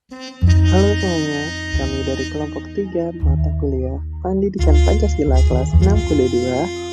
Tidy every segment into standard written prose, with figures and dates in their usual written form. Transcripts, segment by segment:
Halo semuanya, kami dari kelompok 3 mata kuliah Pendidikan Pancasila kelas 6 kuliah 2.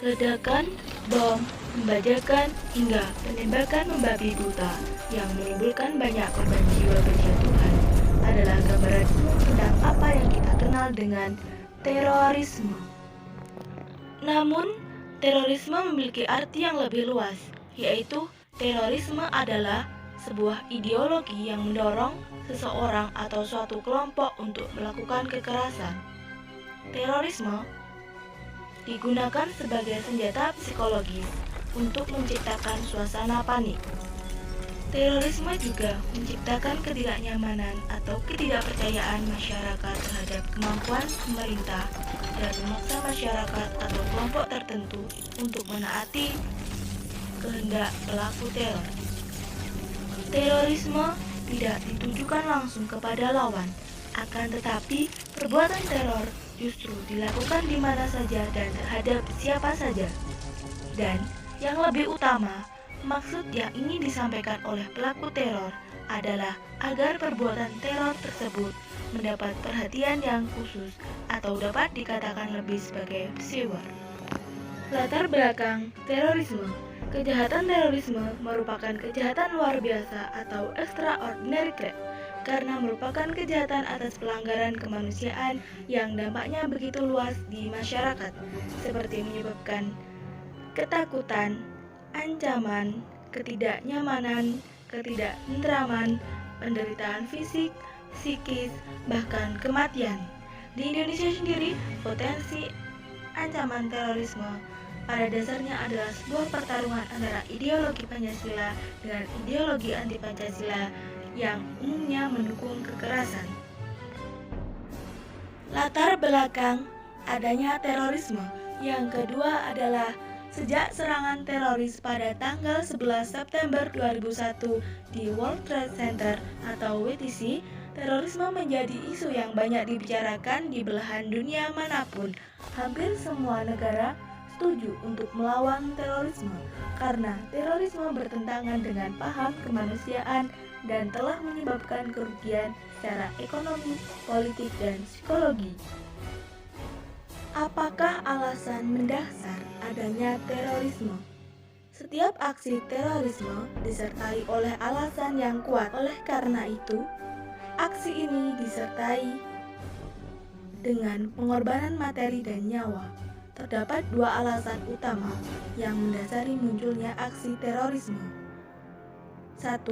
Ledakan, bom, pembajakan, hingga penembakan membabi buta yang menimbulkan banyak korban jiwa berjatuhan adalah gambaran umum tentang apa yang kita kenal dengan terorisme. Namun, terorisme memiliki arti yang lebih luas, yaitu terorisme adalah sebuah ideologi yang mendorong seseorang atau suatu kelompok untuk melakukan kekerasan. Terorisme digunakan sebagai senjata psikologis untuk menciptakan suasana panik. Terorisme juga menciptakan ketidaknyamanan atau ketidakpercayaan masyarakat terhadap kemampuan pemerintah dan memaksa masyarakat atau kelompok tertentu untuk menaati kehendak pelaku teror. Terorisme tidak ditujukan langsung kepada lawan, akan tetapi perbuatan teror justru dilakukan di mana saja dan terhadap siapa saja. Dan yang lebih utama, maksud yang ingin disampaikan oleh pelaku teror adalah agar perbuatan teror tersebut mendapat perhatian yang khusus atau dapat dikatakan lebih sebagai psiwar. Latar belakang terorisme. Kejahatan terorisme merupakan kejahatan luar biasa atau extraordinary crime karena merupakan kejahatan atas pelanggaran kemanusiaan yang dampaknya begitu luas di masyarakat, seperti menyebabkan ketakutan, ancaman, ketidaknyamanan, ketidaktentraman, penderitaan fisik, psikis, bahkan kematian. Di Indonesia sendiri, potensi ancaman terorisme pada dasarnya adalah sebuah pertarungan antara ideologi Pancasila dengan ideologi anti-Pancasila yang umumnya mendukung kekerasan. Latar belakang adanya terorisme. Yang kedua adalah sejak serangan teroris pada tanggal 11 September 2001 di World Trade Center atau WTC, terorisme menjadi isu yang banyak dibicarakan di belahan dunia manapun. Hampir semua negara setuju untuk melawan terorisme karena terorisme bertentangan dengan paham kemanusiaan dan telah menyebabkan kerugian secara ekonomi, politik, dan psikologi. Apakah alasan mendasar adanya terorisme? Setiap aksi terorisme disertai oleh alasan yang kuat. Oleh karena itu, aksi ini disertai dengan pengorbanan materi dan nyawa. Terdapat dua alasan utama yang mendasari munculnya aksi terorisme. 1.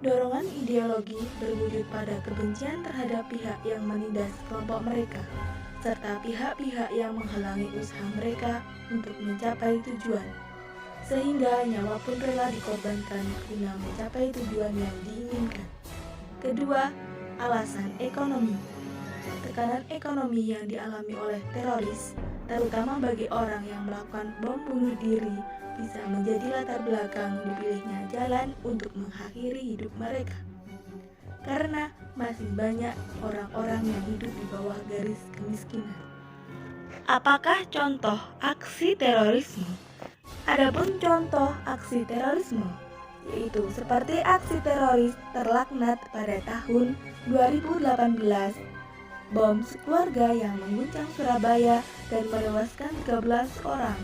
Dorongan ideologi berwujud pada kebencian terhadap pihak yang menindas kelompok mereka, serta pihak-pihak yang menghalangi usaha mereka untuk mencapai tujuan, sehingga nyawa pun rela dikorbankan guna mencapai tujuan yang diinginkan. Kedua, alasan ekonomi. Tekanan ekonomi yang dialami oleh teroris, terutama bagi orang yang melakukan bom bunuh diri, bisa menjadi latar belakang dipilihnya jalan untuk mengakhiri hidup mereka. Karena masih banyak orang-orang yang hidup di bawah garis kemiskinan. Apakah contoh aksi terorisme? Adapun contoh aksi terorisme, yaitu seperti aksi teroris terlaknat pada tahun 2018, bom sekeluarga yang mengguncang Surabaya dan menewaskan 13 orang.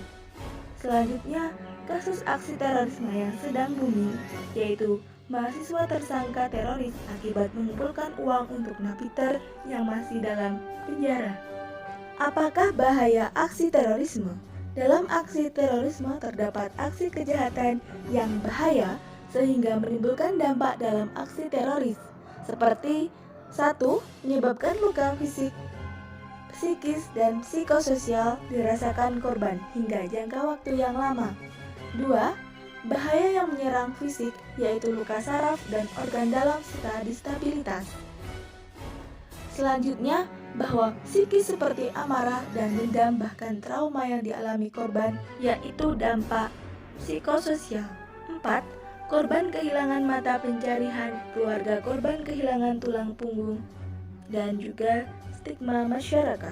Selanjutnya, kasus aksi terorisme yang sedang booming, yaitu mahasiswa tersangka teroris akibat mengumpulkan uang untuk napiter yang masih dalam penjara. Apakah bahaya aksi terorisme? Dalam aksi terorisme terdapat aksi kejahatan yang bahaya sehingga menimbulkan dampak dalam aksi teroris, seperti 1. Menyebabkan luka fisik, psikis, dan psikososial dirasakan korban hingga jangka waktu yang lama. 2. Bahaya yang menyerang fisik yaitu luka saraf dan organ dalam serta distabilitas. Selanjutnya, bahwa psikis seperti amarah dan dendam bahkan trauma yang dialami korban yaitu dampak psikososial. 4. Korban kehilangan mata pencarian, keluarga korban kehilangan tulang punggung, dan juga stigma masyarakat.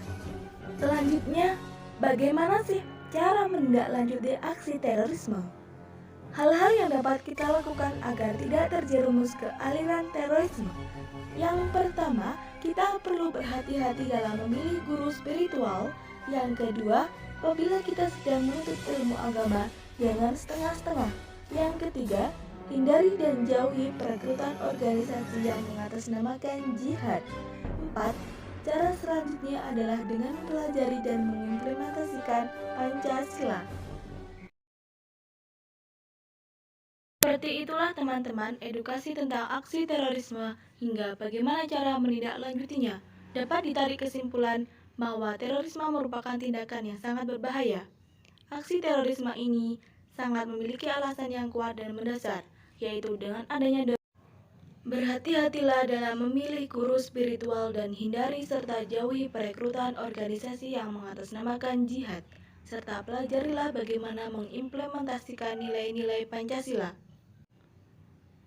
Selanjutnya, bagaimana sih cara menindaklanjuti aksi terorisme? Hal-hal yang dapat kita lakukan agar tidak terjerumus ke aliran terorisme. Yang pertama, kita perlu berhati-hati dalam memilih guru spiritual. Yang kedua, apabila kita sedang menuntut ilmu agama, jangan setengah-setengah. Yang ketiga, hindari dan jauhi perekrutan organisasi yang mengatasnamakan jihad. 4. Cara selanjutnya adalah dengan mempelajari dan mengimplementasikan Pancasila. Seperti itulah teman-teman, edukasi tentang aksi terorisme hingga bagaimana cara menindaklanjutinya. Dapat ditarik kesimpulan bahwa terorisme merupakan tindakan yang sangat berbahaya. Aksi terorisme ini sangat memiliki alasan yang kuat dan mendasar, yaitu dengan adanya berhati-hatilah dalam memilih guru spiritual dan hindari serta jauhi perekrutan organisasi yang mengatasnamakan jihad, serta pelajarilah bagaimana mengimplementasikan nilai-nilai Pancasila.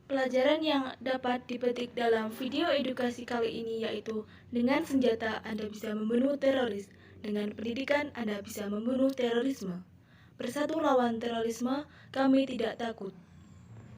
Pelajaran yang dapat dipetik dalam video edukasi kali ini yaitu dengan senjata Anda bisa membunuh teroris, dengan pendidikan Anda bisa membunuh terorisme. Bersatu lawan terorisme, kami tidak takut.